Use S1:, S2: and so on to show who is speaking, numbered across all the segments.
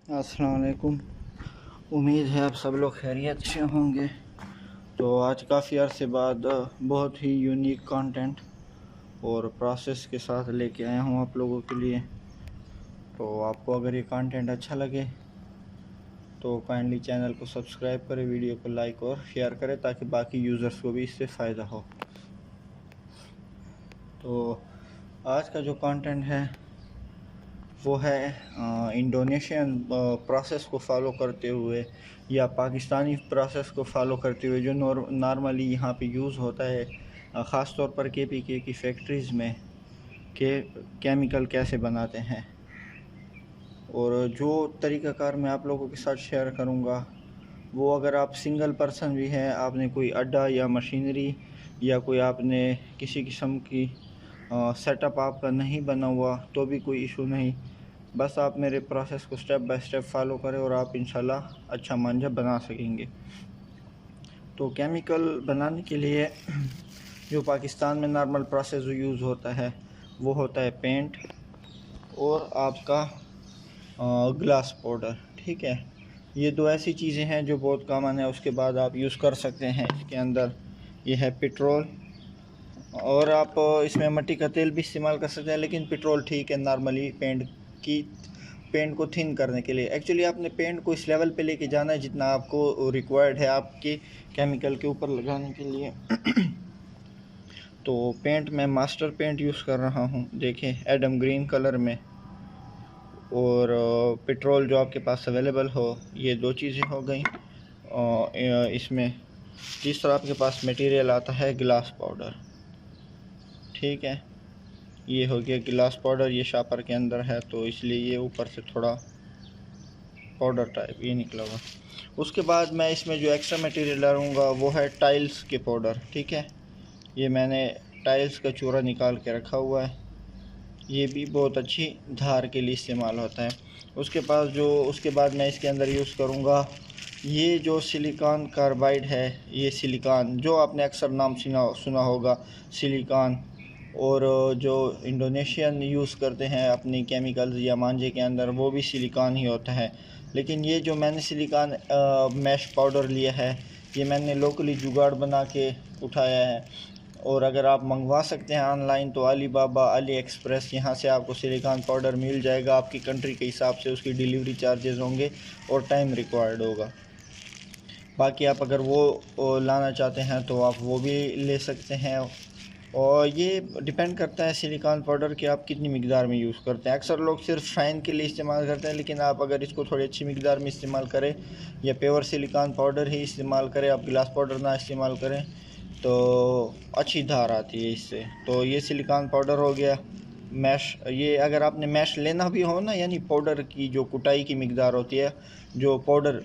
S1: अस्सलाम वालेकुम। उम्मीद है आप सब लोग खैरियत से होंगे। तो आज काफ़ी अरसे बाद बहुत ही यूनिक कंटेंट और प्रोसेस के साथ लेके आया हूँ आप लोगों के लिए। तो आपको अगर ये कंटेंट अच्छा लगे तो काइंडली चैनल को सब्सक्राइब करें, वीडियो को लाइक और शेयर करें ताकि बाकी यूज़र्स को भी इससे फ़ायदा हो। तो आज का जो कंटेंट है वो है इंडोनेशियन प्रोसेस को फॉलो करते हुए या पाकिस्तानी प्रोसेस को फॉलो करते हुए जो नॉर्मली यहाँ पे यूज़ होता है, ख़ास तौर पर केपीके की फैक्ट्रीज़ में के केमिकल कैसे बनाते हैं। और जो तरीक़ाकार मैं आप लोगों के साथ शेयर करूँगा वो अगर आप सिंगल पर्सन भी हैं, आपने कोई अड्डा या मशीनरी या कोई आपने किसी किस्म की सेटअप आपका नहीं बना हुआ तो भी कोई इशू नहीं। बस आप मेरे प्रोसेस को स्टेप बाय स्टेप फॉलो करें और आप इंशाल्लाह अच्छा मांझा बना सकेंगे। तो केमिकल बनाने के लिए जो पाकिस्तान में नॉर्मल प्रोसेस यूज़ होता है वो होता है पेंट और आपका ग्लास पाउडर। ठीक है, ये दो ऐसी चीज़ें हैं जो बहुत कॉमन है। उसके बाद आप यूज़ कर सकते हैं इसके अंदर ये है पेट्रोल, और आप इसमें मिट्टी का तेल भी इस्तेमाल कर सकते हैं, लेकिन पेट्रोल ठीक है नॉर्मली पेंट को थिन करने के लिए। एक्चुअली आपने पेंट को इस लेवल पे लेके जाना है जितना आपको रिक्वायर्ड है आपके केमिकल के ऊपर लगाने के लिए। तो पेंट मैं मास्टर पेंट यूज़ कर रहा हूँ, देखें एडम ग्रीन कलर में, और पेट्रोल जो आपके पास अवेलेबल हो। ये दो चीज़ें हो गई। इसमें तीसरा आपके पास मटेरियल आता है ग्लास पाउडर। ठीक है, ये हो गया गिलास पाउडर। ये शापर के अंदर है तो इसलिए ये ऊपर से थोड़ा पाउडर टाइप ये निकला हुआ। उसके बाद मैं इसमें जो एक्स्ट्रा मटेरियल डालूँगा वो है टाइल्स के पाउडर। ठीक है, ये मैंने टाइल्स का चूरा निकाल के रखा हुआ है, ये भी बहुत अच्छी धार के लिए इस्तेमाल होता है। उसके बाद मैं इसके अंदर यूज़ करूँगा ये जो सिलिकॉन कार्बाइड है, ये सिलिकॉन जो आपने अक्सर नाम सुना होगा सिलिकॉन, और जो इंडोनेशियन यूज़ करते हैं अपनी केमिकल्स या मांझे के अंदर वो भी सिलिकॉन ही होता है। लेकिन ये जो मैंने सिलिकॉन मैश पाउडर लिया है ये मैंने लोकली जुगाड़ बना के उठाया है। और अगर आप मंगवा सकते हैं ऑनलाइन तो अली बाबा, अली एक्सप्रेस, यहाँ से आपको सिलिकॉन पाउडर मिल जाएगा। आपकी कंट्री के हिसाब से उसकी डिलीवरी चार्जेस होंगे और टाइम रिक्वायर्ड होगा। बाकी आप अगर वो लाना चाहते हैं तो आप वो भी ले सकते हैं। और ये डिपेंड करता है सिलिकॉन पाउडर कि आप कितनी मिकदार में यूज़ करते हैं। अक्सर लोग सिर्फ शाइन के लिए इस्तेमाल करते हैं, लेकिन आप अगर इसको थोड़ी अच्छी मिकदार में इस्तेमाल करें या प्योर सिलिकॉन पाउडर ही इस्तेमाल करें, आप ग्लास पाउडर ना इस्तेमाल करें तो अच्छी धार आती है इससे। तो ये सिलिकॉन पाउडर हो गया। मैश, ये अगर आपने मैश लेना भी हो ना, यानी पाउडर की जो कुटाई की मिकदार होती है, जो पाउडर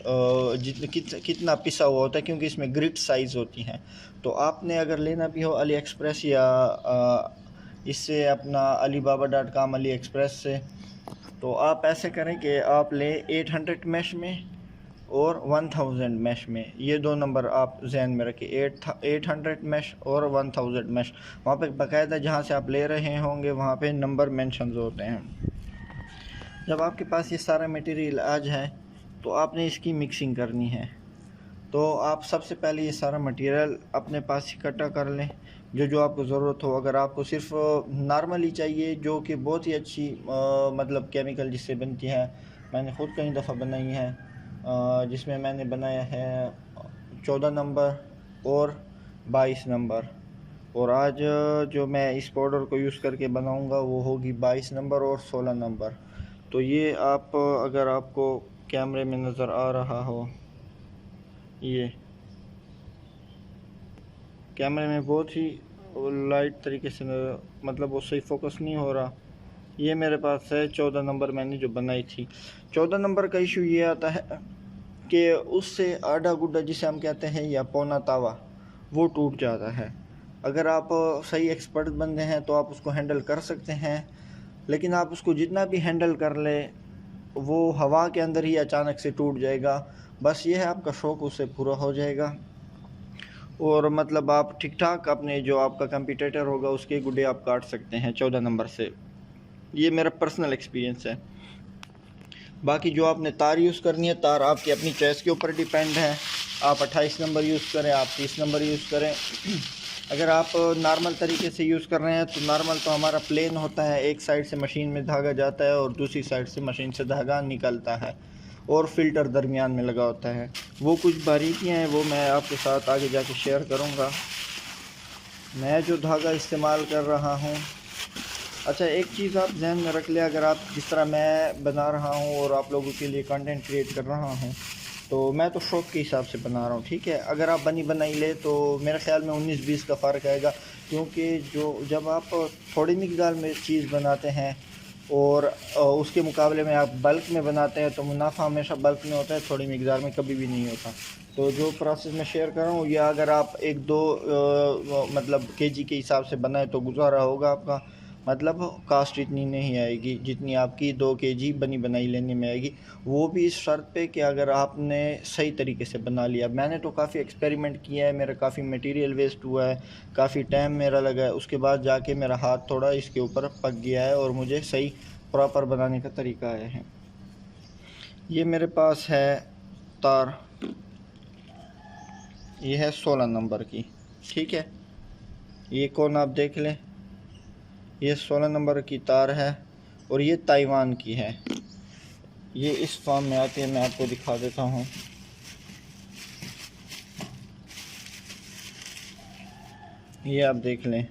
S1: कितना पिसा हुआ होता है, क्योंकि इसमें ग्रिट साइज़ होती हैं। तो आपने अगर लेना भी हो अली एक्सप्रेस या इससे अपना alibaba.com अली एक्सप्रेस से, तो आप ऐसे करें कि आप लें 800 मैश में और 1000 मैश में। ये दो नंबर आप जहन में रखें, 800 मैश और 1000 मैश। वहाँ पे बाकायदा जहाँ से आप ले रहे होंगे वहाँ पे नंबर मेंशन होते हैं। जब आपके पास ये सारा मटेरियल आ जाए तो आपने इसकी मिक्सिंग करनी है। तो आप सबसे पहले ये सारा मटेरियल अपने पास इकट्ठा कर लें, जो जो आपको ज़रूरत हो। अगर आपको सिर्फ नॉर्मली चाहिए जो कि बहुत ही अच्छी मतलब केमिकल जिससे बनती है, मैंने ख़ुद कई दफ़ा बनाई है, जिसमें मैंने बनाया है 14 नंबर और 22 नंबर। और आज जो मैं इस पाउडर को यूज़ करके बनाऊंगा वो होगी 22 नंबर और 16 नंबर। तो ये आप अगर आपको कैमरे में नज़र आ रहा हो, ये कैमरे में बहुत ही लाइट तरीके से मतलब वो सही फोकस नहीं हो रहा। ये मेरे पास है 14 नंबर मैंने जो बनाई थी। 14 नंबर का इशू ये आता है कि उससे आधा गुड्डा जिसे हम कहते हैं या पौना तावा वो टूट जाता है। अगर आप सही एक्सपर्ट बंदे हैं तो आप उसको हैंडल कर सकते हैं, लेकिन आप उसको जितना भी हैंडल कर ले वो हवा के अंदर ही अचानक से टूट जाएगा। बस ये है आपका शौक़ उससे पूरा हो जाएगा, और मतलब आप ठीक ठाक अपने जो आपका कंपटीटर होगा उसके गुड्डे आप काट सकते हैं 14 नंबर से। ये मेरा पर्सनल एक्सपीरियंस है। बाकी जो आपने तार यूज़ करनी है, तार आपकी अपनी चॉइस के ऊपर डिपेंड है। आप 28 नंबर यूज़ करें, आप 30 नंबर यूज़ करें। अगर आप नॉर्मल तरीके से यूज़ कर रहे हैं तो नॉर्मल तो हमारा प्लेन होता है, एक साइड से मशीन में धागा जाता है और दूसरी साइड से मशीन से धागा निकलता है और फ़िल्टर दरमियान में लगा होता है। वो कुछ बारीकियाँ हैं, वो मैं आपके साथ आगे जाके शेयर करूँगा। मैं जो धागा इस्तेमाल कर रहा हूँ, अच्छा एक चीज़ आप जहन में रख लें, अगर आप जिस तरह मैं बना रहा हूँ और आप लोगों के लिए कंटेंट क्रिएट कर रहा हूँ, तो मैं तो शौक़ के हिसाब से बना रहा हूँ, ठीक है। अगर आप बनी बनाई ले तो मेरे ख़्याल में 19-20 का फ़र्क आएगा, क्योंकि जब आप थोड़ी मिक़दार में चीज़ बनाते हैं और उसके मुकाबले में आप बल्क में बनाते हैं तो मुनाफा हमेशा बल्क में होता है, थोड़ी मिक़दार में कभी भी नहीं होता। तो जो प्रोसेस मैं शेयर कर रहा हूँ, या अगर आप 1-2 मतलब केजी के हिसाब से बनाए तो गुजारा होगा आपका, मतलब कास्ट इतनी नहीं आएगी जितनी आपकी 2 केजी बनी बनाई लेने में आएगी। वो भी इस शर्त पे कि अगर आपने सही तरीके से बना लिया। मैंने तो काफ़ी एक्सपेरिमेंट किया है, मेरा काफ़ी मटेरियल वेस्ट हुआ है, काफ़ी टाइम मेरा लगा है, उसके बाद जाके मेरा हाथ थोड़ा इसके ऊपर पक गया है और मुझे सही प्रॉपर बनाने का तरीका आया है। ये मेरे पास है तार, ये है 16 नंबर की, ठीक है। ये कौन आप देख लें, ये 16 नंबर की तार है और ये ताइवान की है। ये इस फॉर्म में आती है, मैं आपको दिखा देता हूँ। ये आप देख लें,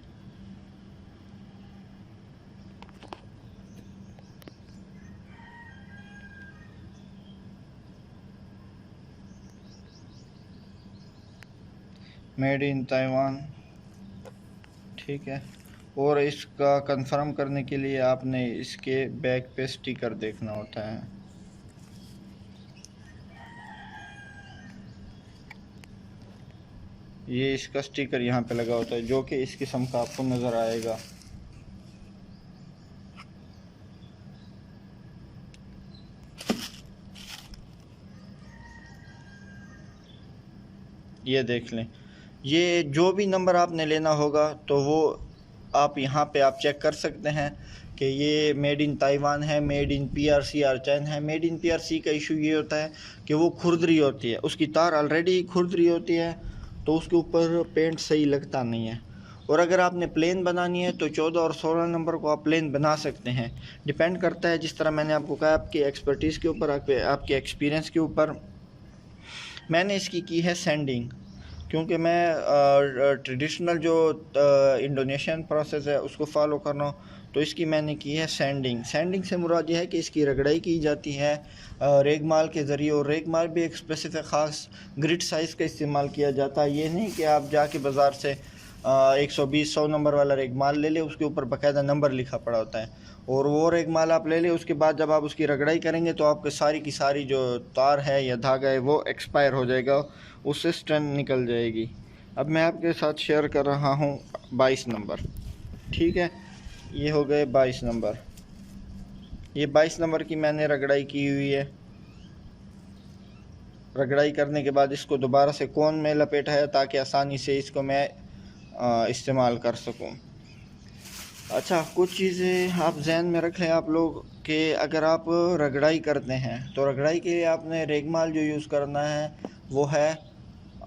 S1: मेड इन ताइवान, ठीक है। और इसका कंफर्म करने के लिए आपने इसके बैक पे स्टिकर देखना होता है। ये इसका स्टिकर यहाँ पे लगा होता है, जो कि इस किस्म का आपको नज़र आएगा। ये देख लें, ये जो भी नंबर आपने लेना होगा तो वो आप यहाँ पे आप चेक कर सकते हैं कि ये मेड इन ताइवान है, मेड इन PRC अर्चैन है। मेड इन PRC का इशू ये होता है कि वो खुरदरी होती है, उसकी तार ऑलरेडी खुरदरी होती है तो उसके ऊपर पेंट सही लगता नहीं है। और अगर आपने प्लेन बनानी है तो 14 और 16 नंबर को आप प्लेन बना सकते हैं, डिपेंड करता है जिस तरह मैंने आपको कहा आपकी एक्सपर्टीज़ के ऊपर, आपके एक्सपीरियंस के ऊपर। मैंने इसकी की है सैंडिंग, क्योंकि मैं ट्रेडिशनल जो इंडोनेशियन प्रोसेस है उसको फॉलो कर रहा हूँ, तो इसकी मैंने की है सैंडिंग। सैंडिंग से मुराद ये है कि इसकी रगड़ाई की जाती है रेगमाल के ज़रिए, और रेगमाल भी एक स्पेसिफिक ख़ास ग्रिड साइज़ का इस्तेमाल किया जाता है। ये नहीं कि आप जाके बाज़ार से 120-100 नंबर वाला रेगमाल ले ले, उसके ऊपर बाकायदा नंबर लिखा पड़ा होता है, और वो रेगमाल आप ले लें, उसके बाद जब आप उसकी रगड़ाई करेंगे तो आपके सारी की सारी जो तार है या धागा है वो एक्सपायर हो जाएगा, उससे स्ट्रेंथ निकल जाएगी। अब मैं आपके साथ शेयर कर रहा हूँ 22 नंबर, ठीक है। ये हो गए 22 नंबर। ये 22 नंबर की मैंने रगड़ाई की हुई है। रगड़ाई करने के बाद इसको दोबारा से कोन में लपेटा है ताकि आसानी से इसको मैं इस्तेमाल कर सकूं। अच्छा, कुछ चीज़ें आप जहन में रख लें आप लोग कि अगर आप रगड़ाई करते हैं तो रगड़ाई के लिए आपने रेगमाल जो यूज़ करना है वो है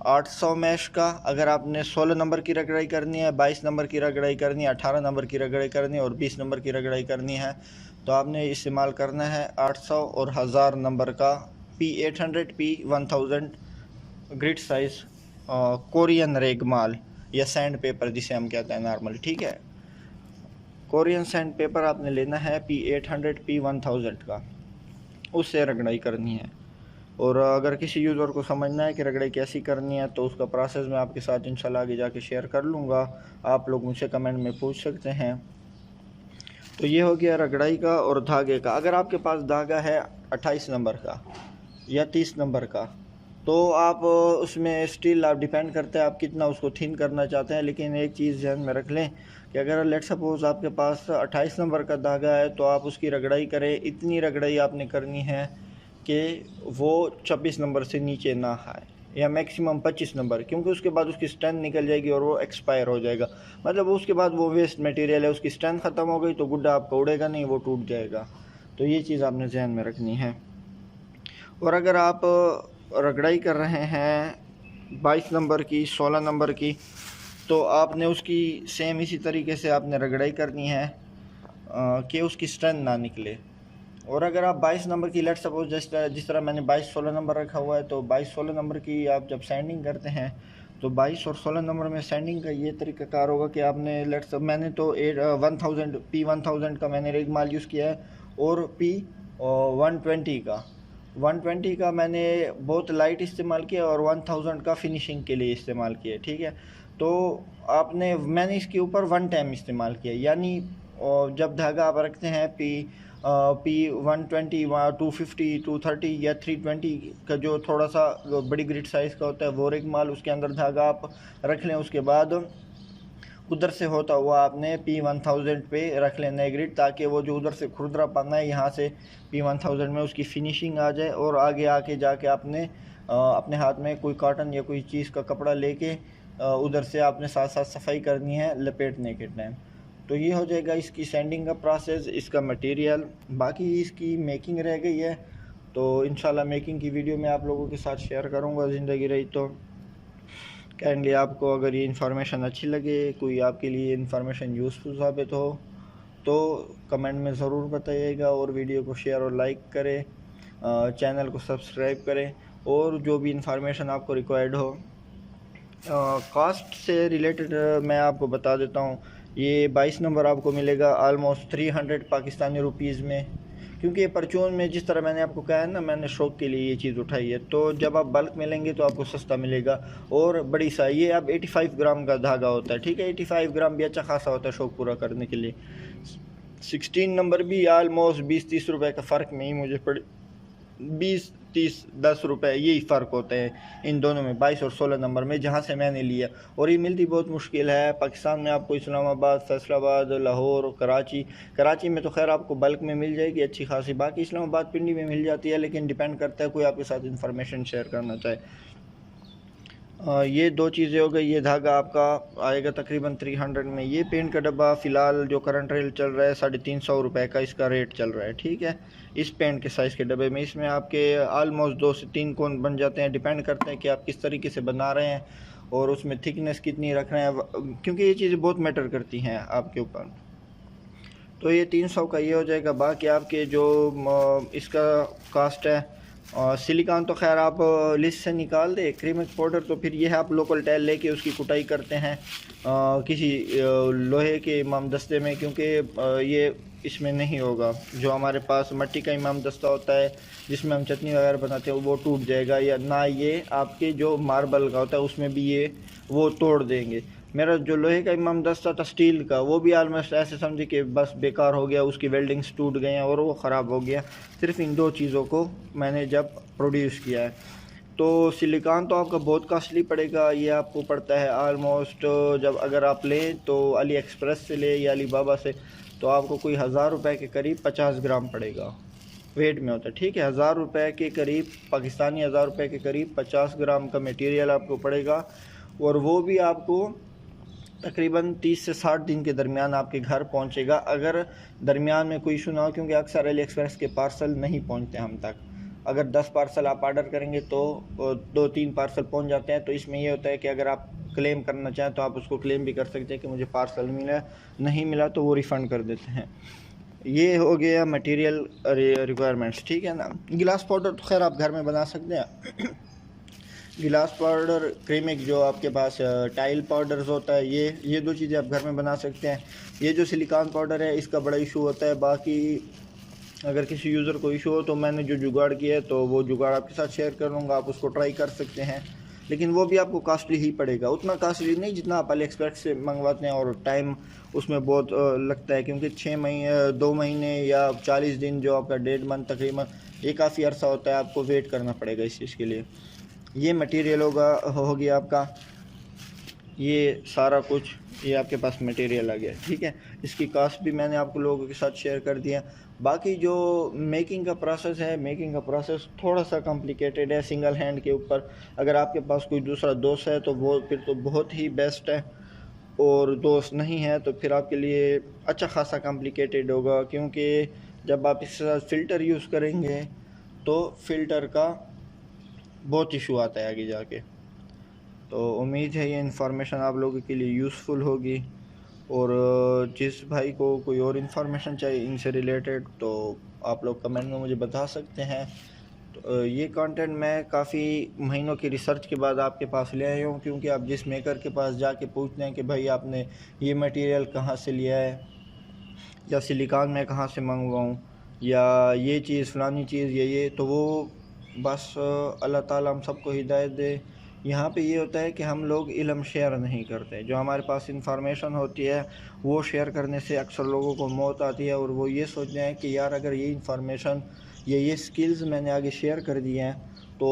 S1: 800 मैश का। अगर आपने 16 नंबर की रगड़ाई करनी है, 22 नंबर की रगड़ाई करनी है, 18 नंबर की रगड़ाई करनी है और 20 नंबर की रगड़ाई करनी है, तो आपने इस्तेमाल करना है 800 और 1000 नंबर का P800 P1000 grid size Korean रेगमाल या सैंड पेपर जिसे हम कहते हैं नॉर्मल, ठीक है। कोरियन सैंड पेपर आपने लेना है P800 P1000 का, उससे रगड़ाई करनी है। और अगर किसी यूज़र को समझना है कि रगड़ाई कैसी करनी है तो उसका प्रोसेस मैं आपके साथ इंशाल्लाह आगे जाके शेयर कर लूँगा, आप लोग मुझसे कमेंट में पूछ सकते हैं। तो ये हो गया रगड़ाई का और धागे का। अगर आपके पास धागा है 28 नंबर का या 30 नंबर का, तो आप उसमें स्टिल आप डिपेंड करते हैं आप कितना उसको थिन करना चाहते हैं। लेकिन एक चीज़ ध्यान में रख लें कि अगर लेट सपोज़ आपके पास 28 नंबर का धागा है तो आप उसकी रगड़ाई करें, इतनी रगड़ाई आपने करनी है कि वो 26 नंबर से नीचे ना आए, या मैक्सिमम 25 नंबर, क्योंकि उसके बाद उसकी स्ट्रेंथ निकल जाएगी और वो एक्सपायर हो जाएगा। मतलब उसके बाद वो वेस्ट मटेरियल है, उसकी स्ट्रेंथ ख़त्म हो गई तो गुड्डा आपका उड़ेगा नहीं, वो टूट जाएगा। तो ये चीज़ आपने ध्यान में रखनी है। और अगर आप रगड़ाई कर रहे हैं 22 नंबर की, 16 नंबर की, तो आपने उसकी सेम इसी तरीके से आपने रगड़ाई करनी है कि उसकी स्ट्रेंथ ना निकले। और अगर आप 22 नंबर की, लेट सपोज जिस तरह मैंने 22-16 नंबर रखा हुआ है, तो 22-16 नंबर की आप जब सैंडिंग करते हैं तो 22 और 16 नंबर में सैंडिंग का ये तरीक़ाकार होगा कि आपने मैंने तो 1000 P1000 का मैंने रेग माल यूज़ किया है, और P120 का 120 का मैंने बहुत लाइट इस्तेमाल किया, और 1000 का फिनिशिंग के लिए इस्तेमाल किया, ठीक है। तो मैंने इसके ऊपर 1 टाइम इस्तेमाल किया, यानी जब धागा आप रखते हैं P120, 250, 230 या 320 का, जो थोड़ा सा बड़ी ग्रिड साइज़ का होता है, वो रेग माल, उसके अंदर धागा आप रख लें। उसके बाद उधर से होता हुआ आपने P1000 पे रख लेना है ग्रिड, ताकि वो जो उधर से खुरदरा पाना है यहाँ से P1000 में उसकी फिनिशिंग आ जाए, और आगे आके जाके आपने अपने हाथ में कोई कॉटन या कोई चीज़ का कपड़ा लेके उधर से आपने साथ साथ सफाई करनी है लपेटने के टाइम। तो ये हो जाएगा इसकी सैंडिंग का प्रोसेस, इसका मटेरियल। बाकी इसकी मेकिंग रह गई है, तो इंशाल्लाह मेकिंग की वीडियो मैं आप लोगों के साथ शेयर करूँगा ज़िंदगी रही तो। काइंडली आपको अगर ये इन्फॉर्मेशन अच्छी लगे, कोई आपके लिए इन्फॉर्मेशन यूज़फुल साबित हो, तो कमेंट में ज़रूर बताइएगा, और वीडियो को शेयर और लाइक करें, चैनल को सब्सक्राइब करें, और जो भी इन्फॉर्मेशन आपको रिक्वायर्ड हो। कॉस्ट से रिलेटेड मैं आपको बता देता हूँ, ये 22 नंबर आपको मिलेगा आलमोस्ट 300 पाकिस्तानी रुपीज़ में, क्योंकि ये परचून में, जिस तरह मैंने आपको कहा है ना, मैंने शौक़ के लिए ये चीज़ उठाई है। तो जब आप बल्क में लेंगे तो आपको सस्ता मिलेगा, और बड़ी सा ये अब 85 ग्राम का धागा होता है, ठीक है। 85 ग्राम भी अच्छा खासा होता है शौक़ पूरा करने के लिए। 16 नंबर भी आलमोस्ट 20-30 रुपये का फ़र्क में ही मुझे पड़े, 20-30-10 रुपये यही फ़र्क होते हैं इन दोनों में, 22 और 16 नंबर में, जहाँ से मैंने लिया। और ये मिलती बहुत मुश्किल है पाकिस्तान में। आपको इस्लामाबाद, फैसलाबाद, लाहौर, कराची में तो खैर आपको बल्क में मिल जाएगी अच्छी खासी। बाकी इस्लामाबाद पिंडी में मिल जाती है, लेकिन डिपेंड करता है कोई आपके साथ इन्फॉर्मेशन शेयर करना चाहे। ये दो चीज़ें हो गई। ये धागा आपका आएगा तकरीबन 300 में। ये पेंट का डब्बा फ़िलहाल जो करंट रेट चल रहा है 350 रुपये का इसका रेट चल रहा है, ठीक है। इस पेंट के साइज़ के डब्बे में इसमें आपके आलमोस्ट 2 से 3 कोन बन जाते हैं। डिपेंड करता है कि आप किस तरीके से बना रहे हैं और उसमें थिकनेस कितनी रख रहे हैं, क्योंकि ये चीज़ें बहुत मैटर करती हैं आपके ऊपर। तो ये 300 का ये हो जाएगा। बाकी आपके जो इसका कास्ट है, सिलिकॉन तो खैर आप लिस्ट से निकाल दे। एक्रिलिक पाउडर तो फिर ये है, आप लोकल टाइल लेके उसकी कुटाई करते हैं किसी लोहे के इमाम दस्ते में, क्योंकि ये इसमें नहीं होगा। जो हमारे पास मिट्टी का इमाम दस्ता होता है जिसमें हम चटनी वगैरह बनाते हैं, वो टूट जाएगा, या ना ये आपके जो मार्बल का होता है उसमें भी ये वो तोड़ देंगे। मेरा जो लोहे का इमाम दस्ता था स्टील का, वो भी ऑलमोस्ट ऐसे समझे कि बस बेकार हो गया, उसकी वेल्डिंग्स टूट गए हैं और वो ख़राब हो गया। सिर्फ इन दो चीज़ों को मैंने जब प्रोड्यूस किया है। तो सिलिकॉन तो आपका बहुत कॉस्टली पड़ेगा। ये आपको पड़ता है आलमोस्ट, जब अगर आप लें तो अली एक्सप्रेस से ले या अली बाबा से, तो आपको कोई 1000 रुपये के करीब 50 ग्राम पड़ेगा, वेट में होता है, ठीक है। 1000 रुपये के करीब, पाकिस्तानी 1000 रुपये के करीब 50 ग्राम का मटेरियल आपको पड़ेगा, और वो भी आपको तकरीबन 30 से 60 दिन के दरमियान आपके घर पहुंचेगा, अगर दरमियान में कोई इशू ना हो, क्योंकि अक्सर अली एक्सप्रेस के पार्सल नहीं पहुंचते हम तक। अगर 10 पार्सल आप ऑर्डर करेंगे तो 2-3 पार्सल पहुंच जाते हैं। तो इसमें ये होता है कि अगर आप क्लेम करना चाहें तो आप उसको क्लेम भी कर सकते हैं कि मुझे पार्सल मिला, नहीं मिला तो वो रिफ़ंड कर देते हैं। ये हो गया मटेरियल रिक्वायरमेंट्स, ठीक है ना। गिलास पाउडर तो खैर आप घर में बना सकते हैं। गिलास पाउडर, क्रीमिक जो आपके पास टाइल पाउडर्स होता है, ये दो चीज़ें आप घर में बना सकते हैं। ये जो सिलिकॉन पाउडर है इसका बड़ा इशू होता है। बाकी अगर किसी यूज़र को इशू हो तो मैंने जो जुगाड़ किया है तो वो जुगाड़ आपके साथ शेयर करूँगा, आप उसको ट्राई कर सकते हैं। लेकिन वो भी आपको कॉस्टली ही पड़ेगा, उतना कॉस्टली नहीं जितना आप अली एक्सप्रेस से मंगवाते हैं, और टाइम उसमें बहुत लगता है, क्योंकि 2 महीने या 40 दिन, जो आपका 1.5 मंथ तकरीबन, ये काफ़ी अर्सा होता है, आपको वेट करना पड़ेगा इस चीज़ के लिए। ये मटेरियल हो गया आपका, ये सारा कुछ, ये आपके पास मटेरियल आ गया, ठीक है। इसकी कास्ट भी मैंने आपको लोगों के साथ शेयर कर दिया। बाकी जो मेकिंग का प्रोसेस है, मेकिंग का प्रोसेस थोड़ा सा कॉम्प्लिकेटेड है सिंगल हैंड के ऊपर। अगर आपके पास कोई दूसरा दोस्त है तो वो फिर तो बहुत ही बेस्ट है, और दोस्त नहीं है तो फिर आपके लिए अच्छा खासा कॉम्प्लिकेटेड होगा, क्योंकि जब आप इसके साथ फ़िल्टर यूज़ करेंगे तो फ़िल्टर का बहुत इशू आता है आगे जाके। तो उम्मीद है ये इन्फॉर्मेशन आप लोगों के लिए यूज़फुल होगी। और जिस भाई को कोई और इन्फॉर्मेशन चाहिए इनसे रिलेटेड तो आप लोग कमेंट में मुझे बता सकते हैं। तो ये कंटेंट मैं काफ़ी महीनों की रिसर्च के बाद आपके पास ले आया हूँ, क्योंकि आप जिस मेकर के पास जाके पूछते हैं कि भाई आपने ये मटेरियल कहाँ से लिया है, या सिलिकॉन में कहाँ से मंगवाऊँ, या ये चीज़ फ़लानी चीज़ ये, तो वो बस अल्लाह ताला हम सबको हिदायत दे। यहाँ पे ये होता है कि हम लोग इल्म शेयर नहीं करते। जो हमारे पास इंफॉर्मेशन होती है वो शेयर करने से अक्सर लोगों को मौत आती है, और वो ये सोचते हैं कि यार अगर ये इंफॉर्मेशन ये स्किल्स मैंने आगे शेयर कर दिए हैं तो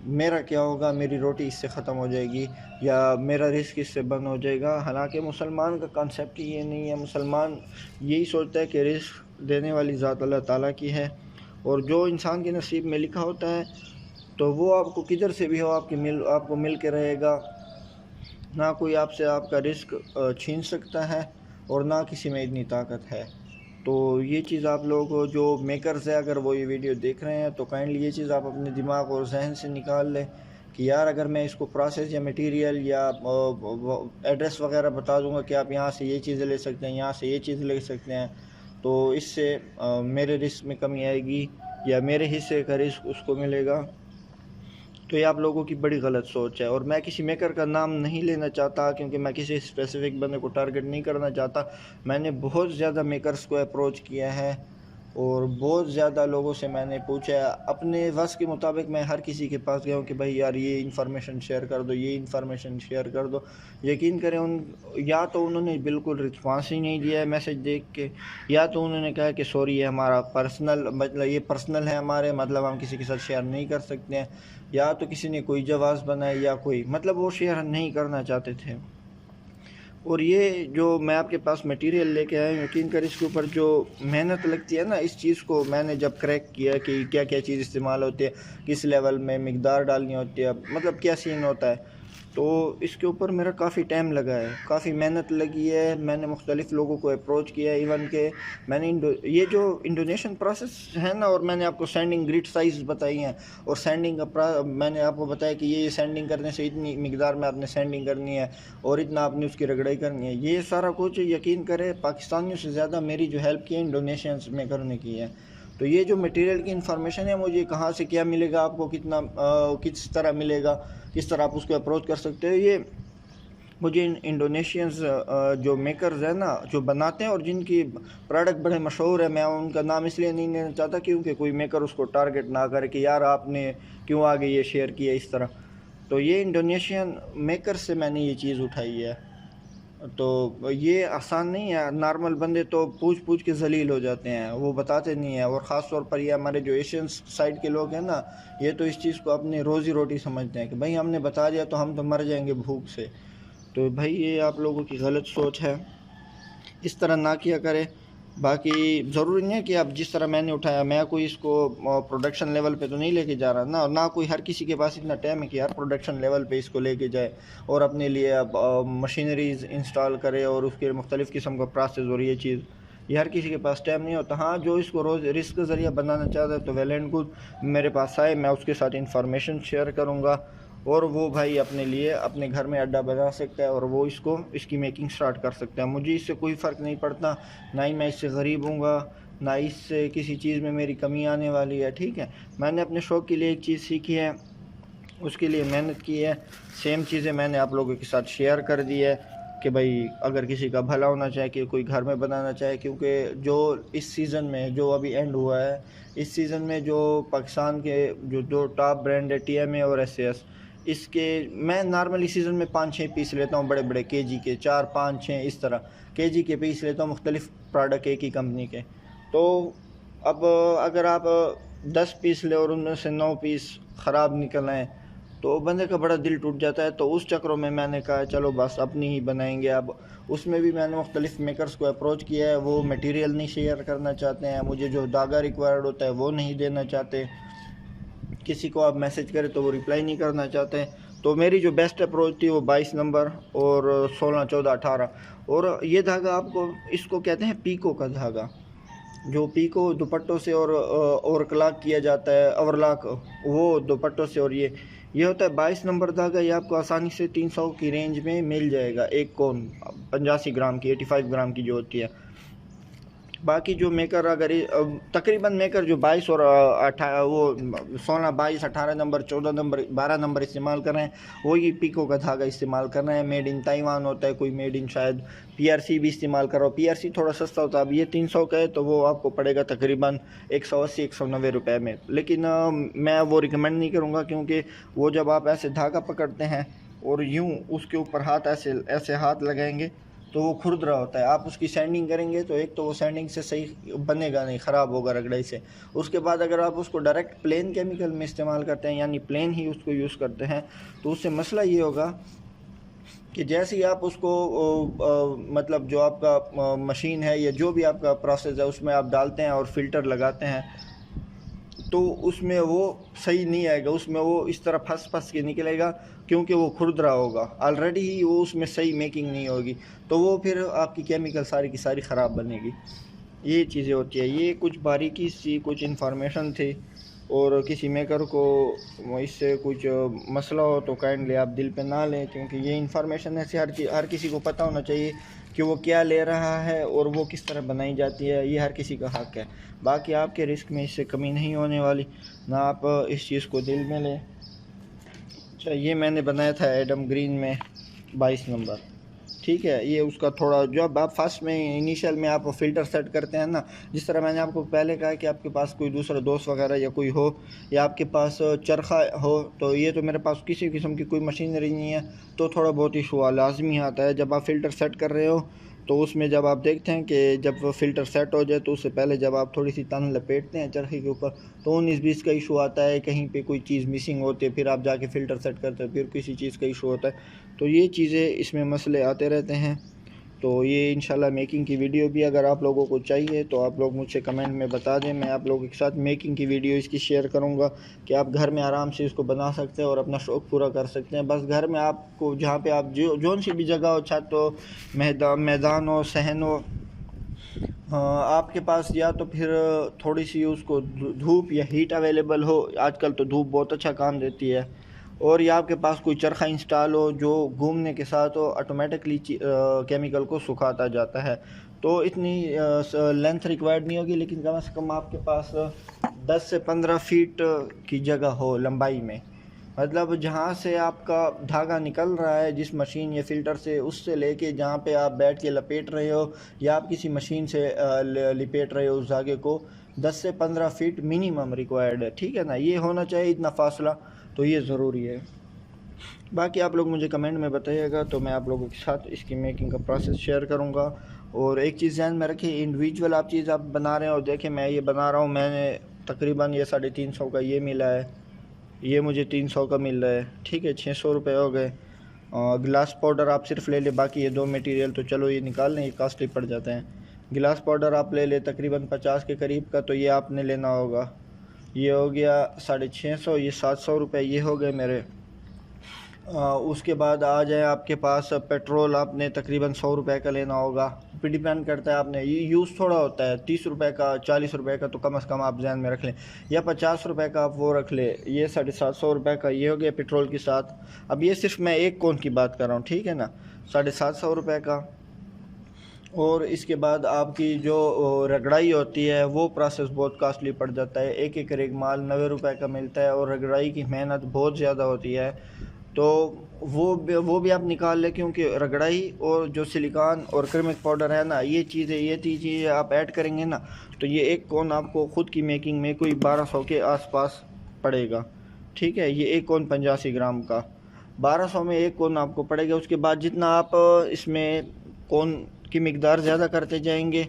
S1: मेरा क्या होगा, मेरी रोटी इससे ख़त्म हो जाएगी या मेरा रिस्क इससे बंद हो जाएगा। हालांकि मुसलमान का कॉन्सेप्ट ही ये नहीं है। मुसलमान यही सोचता है कि रिस्क देने वाली ज़ात अल्लाह ताला की है, और जो इंसान के नसीब में लिखा होता है तो वो आपको किधर से भी हो आपको मिल के रहेगा। ना कोई आपसे आपका रिस्क छीन सकता है, और ना किसी में इतनी ताकत है। तो ये चीज़ आप लोग जो मेकर्स है अगर वो ये वीडियो देख रहे हैं तो काइंडली ये चीज़ आप अपने दिमाग और जहन से निकाल लें कि यार अगर मैं इसको प्रोसेस या मटेरियल या एड्रेस वगैरह बता दूंगा कि आप यहाँ से ये चीज़ें ले सकते हैं, यहाँ से ये चीज़ ले सकते हैं, तो इससे मेरे रिस्क में कमी आएगी या मेरे हिस्से का रिस्क उसको मिलेगा। तो ये आप लोगों की बड़ी गलत सोच है। और मैं किसी मेकर का नाम नहीं लेना चाहता, क्योंकि मैं किसी स्पेसिफिक बंदे को टारगेट नहीं करना चाहता। मैंने बहुत ज़्यादा मेकर्स को अप्रोच किया है और बहुत ज़्यादा लोगों से मैंने पूछा। अपने वस के मुताबिक मैं हर किसी के पास गया हूँ कि भाई यार ये इन्फॉर्मेशन शेयर कर दो, ये इन्फॉर्मेशन शेयर कर दो। यकीन करें या तो उन्होंने बिल्कुल रिस्पॉन्स ही नहीं दिया है मैसेज देख के, या तो उन्होंने कहा कि सॉरी ये हमारा पर्सनल मतलब ये पर्सनल है हमारे, मतलब हम किसी के साथ शेयर नहीं कर सकते हैं, या तो किसी ने कोई जवाब बनाया या कोई मतलब वो शेयर नहीं करना चाहते थे। और ये जो मैं आपके पास मटेरियल लेके आया हूँ, यकीन कर इसके ऊपर जो मेहनत लगती है ना, इस चीज़ को मैंने जब क्रैक किया कि क्या क्या चीज़ इस्तेमाल होती है, किस लेवल में मिकदार डालनी होती है, मतलब क्या सीन होता है, तो इसके ऊपर मेरा काफ़ी टाइम लगा है, काफ़ी मेहनत लगी है। मैंने मुख्तलिफ़ लोगों को अप्रोच किया है, इवन के मैंने ये जो इंडोनेशियन प्रोसेस है ना, और मैंने आपको सेंडिंग ग्रिड साइज़ बताई हैं, और सेंडिंग का मैंने आपको बताया कि ये सेंडिंग करने से इतनी मिकदार में आपने सेंडिंग करनी है और इतना आपने उसकी रगड़ाई करनी है। ये सारा कुछ यकीन करें पाकिस्तानियों से ज़्यादा मेरी जो हेल्प की है इंडोनेशियंस में करने की है। तो ये जो मटेरियल की इन्फॉर्मेशन है, मुझे कहाँ से क्या मिलेगा, आपको कितना किस तरह मिलेगा, किस तरह आप उसको अप्रोच कर सकते हो, ये मुझे इंडोनेशियंस जो मेकर्स हैं ना, जो बनाते हैं और जिनकी प्रोडक्ट बड़े मशहूर है, मैं उनका नाम इसलिए नहीं लेना चाहता क्योंकि कोई मेकर उसको टारगेट ना करे कि यार आपने क्यों आगे ये शेयर किया इस तरह। तो ये इंडोनेशियन मेकर से मैंने ये चीज़ उठाई है। तो ये आसान नहीं है। नॉर्मल बंदे तो पूछ पूछ के जलील हो जाते हैं, वो बताते नहीं हैं। और ख़ास तौर पर ये हमारे जो एशियन साइड के लोग हैं ना, ये तो इस चीज़ को अपनी रोज़ी रोटी समझते हैं कि भाई हमने बता दिया तो हम तो मर जाएंगे भूख से। तो भाई ये आप लोगों की गलत सोच है, इस तरह ना किया करें। बाकी ज़रूरी नहीं है कि आप जिस तरह मैंने उठाया, मैं कोई इसको प्रोडक्शन लेवल पे तो नहीं लेके जा रहा ना, और ना कोई हर किसी के पास इतना टाइम है कि यार प्रोडक्शन लेवल पे इसको लेके जाए और अपने लिए अब मशीनरीज इंस्टॉल करे और उसके मुख्तलिफ़ किस्म का प्रोसेस और ये चीज़, ये हर किसी के पास टाइम नहीं होता। हाँ, जो इसको रोज़ रिस्क ज़रिया बनाना चाहता है तो वेल एंड गुड, मेरे पास आए, मैं उसके साथ इंफॉर्मेशन शेयर करूँगा और वो भाई अपने लिए अपने घर में अड्डा बना सकता है और वो इसकी मेकिंग स्टार्ट कर सकता है। मुझे इससे कोई फ़र्क नहीं पड़ता, ना ही मैं इससे गरीब हूँगा, ना इससे किसी चीज़ में मेरी कमी आने वाली है। ठीक है, मैंने अपने शौक़ के लिए एक चीज़ सीखी है, उसके लिए मेहनत की है, सेम चीज़ें मैंने आप लोगों के साथ शेयर कर दी है कि भाई अगर किसी का भला होना चाहे, कि कोई घर में बनाना चाहे, क्योंकि जो इस सीज़न में जो अभी एंड हुआ है, इस सीज़न में जो पाकिस्तान के जो टॉप ब्रांड है TMA और SAS, इसके मैं नॉर्मली सीज़न में 5-6 पीस लेता हूँ, बड़े बड़े KG के 4-5-6 इस तरह KG के पीस लेता हूँ, मुख्तलिफ़ प्रोडक्ट एक ही कंपनी के। तो अब अगर आप 10 पीस ले और उनमें से 9 पीस ख़राब निकल आएँ तो बंदे का बड़ा दिल टूट जाता है। तो उस चक्रों में मैंने कहा चलो बस अपनी ही बनाएंगे। अब उसमें भी मैंने मुख्तलिफ़ मेकर्स को अप्रोच किया है, वो मटेरियल नहीं शेयर करना चाहते हैं, मुझे जो धागा रिक्वायर्ड होता है वो नहीं देना चाहते, किसी को आप मैसेज करें तो वो रिप्लाई नहीं करना चाहते। तो मेरी जो बेस्ट अप्रोच थी वो 22 नंबर और 16, 14, 18, और ये धागा आपको इसको कहते हैं पीको का धागा। जो पीको दुपट्टों से और ओवरक्लॉक किया जाता है, ओवरलॉक वो दुपट्टों से, और ये होता है 22 नंबर धागा। ये आपको आसानी से 300 की रेंज में मिल जाएगा, एक कोन 85 ग्राम की, 85 ग्राम की जो होती है। बाकी जो मेकर अगर तकरीबन मेकर जो 22 और 16, 22, 18 नंबर, 14 नंबर, 12 नंबर इस्तेमाल कर रहे हैं, वही पीको का धागा इस्तेमाल कर रहे हैं। मेड इन ताइवान होता है, कोई मेड इन शायद पीआरसी भी इस्तेमाल कर रहा हो। पीआरसी थोड़ा सस्ता होता है, अब ये 300 का है तो वो आपको पड़ेगा तकरीबन 180-190 रुपये में। लेकिन मैं वो रिकमेंड नहीं करूँगा, क्योंकि वो जब आप ऐसे धागा पकड़ते हैं और यूँ उसके ऊपर हाथ ऐसे ऐसे हाथ लगाएंगे तो वो खुरद रहा होता है। आप उसकी सैंडिंग करेंगे तो एक तो वो सैंडिंग से सही बनेगा नहीं, ख़राब होगा रगड़ाई से। उसके बाद अगर आप उसको डायरेक्ट प्लेन केमिकल में इस्तेमाल करते हैं, यानी प्लेन ही उसको यूज़ करते हैं, तो उससे मसला ये होगा कि जैसे ही आप उसको मतलब जो आपका मशीन है या जो भी आपका प्रोसेस है उसमें आप डालते हैं और फ़िल्टर लगाते हैं, तो उसमें वो सही नहीं आएगा, उसमें वो इस तरह फंस के निकलेगा, क्योंकि वो खुरद रहा होगा ऑलरेडी ही, वो उसमें सही मेकिंग नहीं होगी, तो वो फिर आपकी केमिकल सारी की सारी ख़राब बनेगी। ये चीज़ें होती है। ये कुछ बारीकी सी कुछ इन्फॉर्मेशन थी, और किसी मेकर को इससे कुछ मसला हो तो काइंडली आप दिल पे ना लें, क्योंकि ये इन्फॉर्मेशन ऐसे हर किसी को पता होना चाहिए कि वो क्या ले रहा है और वो किस तरह बनाई जाती है। ये हर किसी का हक़ है। बाकी आपके रिस्क में इससे कमी नहीं होने वाली, ना आप इस चीज़ को दिल में लें। अच्छा, ये मैंने बनाया था एडम ग्रीन में 22 नंबर, ठीक है। ये उसका थोड़ा, जब आप फर्स्ट में इनिशियल में आप फ़िल्टर सेट करते हैं ना, जिस तरह मैंने आपको पहले कहा कि आपके पास कोई दूसरा दोस्त वगैरह या कोई हो, या आपके पास चरखा हो, तो ये तो मेरे पास किसी किस्म की कोई मशीनरी नहीं है, तो थोड़ा बहुत इशू लाजमी आता है। जब आप फ़िल्टर सेट कर रहे हो तो उसमें जब आप देखते हैं कि जब वो फ़िल्टर सेट हो जाए, तो उससे पहले जब आप थोड़ी सी तन लपेटते हैं चरखे के ऊपर, तो 19-20 का इशू आता है, कहीं पे कोई चीज़ मिसिंग होती है, फिर आप जाके फ़िल्टर सेट करते हैं, फिर किसी चीज़ का इशू होता है। तो ये चीज़ें इसमें मसले आते रहते हैं। तो ये इंशाल्लाह मेकिंग की वीडियो भी अगर आप लोगों को चाहिए तो आप लोग मुझसे कमेंट में बता दें, मैं आप लोगों के साथ मेकिंग की वीडियो इसकी शेयर करूँगा कि आप घर में आराम से इसको बना सकते हैं और अपना शौक़ पूरा कर सकते हैं। बस घर में आपको जहाँ पे आप जोन सी भी जगह हो, छत हो, मैदान हो, सहन हो, आपके पास, या तो फिर थोड़ी सी उसको धूप या हीट अवेलेबल हो, आजकल तो धूप बहुत अच्छा काम देती है, और या आपके पास कोई चरखा इंस्टॉल हो जो घूमने के साथ हो, ऑटोमेटिकली केमिकल को सुखाता जाता है। तो इतनी लेंथ रिक्वायर्ड नहीं होगी, लेकिन कम से कम आपके पास 10 से 15 फीट की जगह हो लंबाई में, मतलब जहाँ से आपका धागा निकल रहा है जिस मशीन या फ़िल्टर से, उससे लेके जहाँ पे आप बैठ के लपेट रहे हो या आप किसी मशीन से लिपेट रहे हो उस धागे को, 10 से 15 फीट मिनिमम रिक्वायर्ड है, ठीक है ना। ये होना चाहिए इतना फासला, तो ये ज़रूरी है। बाकी आप लोग मुझे कमेंट में बताइएगा, तो मैं आप लोगों के साथ इसकी मेकिंग का प्रोसेस शेयर करूँगा। और एक चीज़ ध्यान में रखिए, इंडिविजुअल आप चीज़ आप बना रहे हो, देखें मैं ये बना रहा हूँ, मैंने तकरीबन ये 350 का ये मिला है, ये मुझे 300 का मिल रहा है, ठीक है, 600 रुपये हो गए। गिलास पाउडर आप सिर्फ ले ले, बाकी ये 2 मटेरियल तो चलो ये निकाल लें, ये कॉस्टली पड़ जाते हैं। गिलास पाउडर आप ले ले तकरीबन 50 के करीब का, तो ये आपने लेना होगा। ये हो गया 650, ये 700 रुपये ये हो गए मेरे। उसके बाद आ जाए आपके पास पेट्रोल, आपने तकरीबन 100 रुपये का लेना होगा, फिर डिपेंड करता है आपने, ये यूज़ थोड़ा होता है, 30 रुपये का, 40 रुपये का तो कम से कम आप ध्यान में रख लें, या 50 रुपये का आप वो रख ले। ये 750 रुपये का ये हो गया पेट्रोल के साथ। अब ये सिर्फ मैं एक कोन की बात कर रहा हूँ, ठीक है ना, 750 रुपये का। और इसके बाद आपकी जो रगड़ाई होती है वो प्रोसेस बहुत कॉस्टली पड़ जाता है, एक एक रेग माल 90 रुपये का मिलता है, और रगड़ाई की मेहनत बहुत ज़्यादा होती है, तो वो भी आप निकाल लें, क्योंकि रगड़ाई और जो सिलिकॉन और क्रीमिक पाउडर है ना, ये चीज़ें आप ऐड करेंगे ना, तो ये एक कोन आपको ख़ुद की मेकिंग में कोई 1200 के आसपास पड़ेगा, ठीक है। ये एक कोन 85 ग्राम का 1200 में एक कोन आपको पड़ेगा। उसके बाद जितना आप इसमें कोन की मिकदार ज़्यादा करते जाएंगे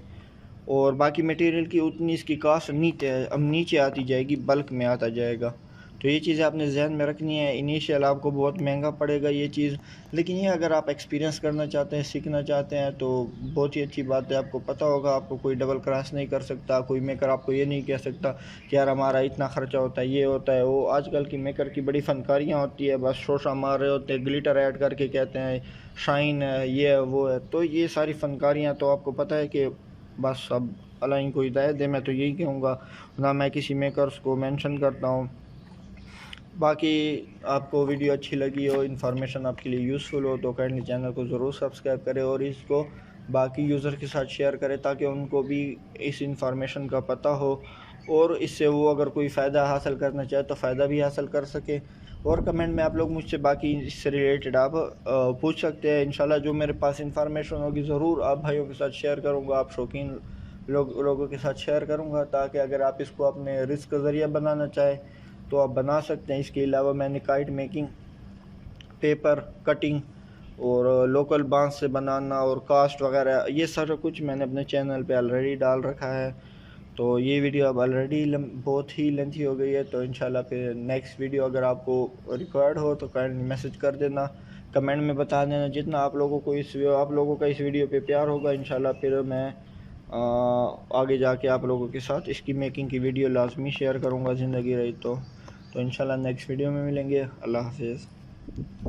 S1: और बाकी मटेरियल की उतनी इसकी कास्ट नीचे आती जाएगी, बल्क में आता जाएगा। तो ये चीज़ें आपने ध्यान में रखनी है। इनिशियल आपको बहुत महंगा पड़ेगा ये चीज़, लेकिन ये अगर आप एक्सपीरियंस करना चाहते हैं, सीखना चाहते हैं, तो बहुत ही अच्छी बात है। आपको पता होगा, आपको कोई डबल क्रॉस नहीं कर सकता, कोई मेकर आपको ये नहीं कह सकता कि यार हमारा इतना ख़र्चा होता है, ये होता है वो। आजकल की मेकर की बड़ी फ़नकारियाँ होती है, बस शोशा मार रहे होते हैं, ग्लिटर ऐड करके कहते हैं शाइन है, ये है वो है। तो ये सारी फ़नकारियाँ तो आपको पता है कि बस अब अल्लाह इनको हिदायत दे, मैं तो यही कहूँगा। ना मैं किसी मेकर्स को मेंशन करता हूँ। बाकी आपको वीडियो अच्छी लगी हो, इन्फॉर्मेशन आपके लिए यूज़फुल हो तो काइंडली चैनल को ज़रूर सब्सक्राइब करें और इसको बाकी यूज़र के साथ शेयर करें ताकि उनको भी इस इन्फॉर्मेशन का पता हो और इससे वो अगर कोई फ़ायदा हासिल करना चाहे तो फ़ायदा भी हासिल कर सके। और कमेंट में आप लोग मुझसे बाकी इससे रिलेटेड आप पूछ सकते हैं। इंशाल्लाह जो मेरे पास इन्फॉर्मेशन होगी ज़रूर आप भाइयों के साथ शेयर करूँगा, आप शौकीन लोगों के साथ शेयर करूँगा, ताकि अगर आप इसको अपने रिस्क का ज़रिया बनाना चाहें तो आप बना सकते हैं। इसके अलावा मैंने काइट मेकिंग, पेपर कटिंग और लोकल बांस से बनाना और कास्ट वगैरह ये सारा कुछ मैंने अपने चैनल पे ऑलरेडी डाल रखा है। तो ये वीडियो अब ऑलरेडी बहुत ही लेंथी हो गई है, तो इंशाल्लाह फिर नेक्स्ट वीडियो अगर आपको रिक्वायर्ड हो तो काइंडली मैसेज कर देना, कमेंट में बता देना। जितना आप लोगों का इस वीडियो पे प्यार होगा इंशाल्लाह फिर मैं आगे जाके आप लोगों के साथ इसकी मेकिंग की वीडियो लाजमी शेयर करूँगा ज़िंदगी रही तो इंशाल्लाह नेक्स्ट वीडियो में मिलेंगे। अल्लाह हाफिज़।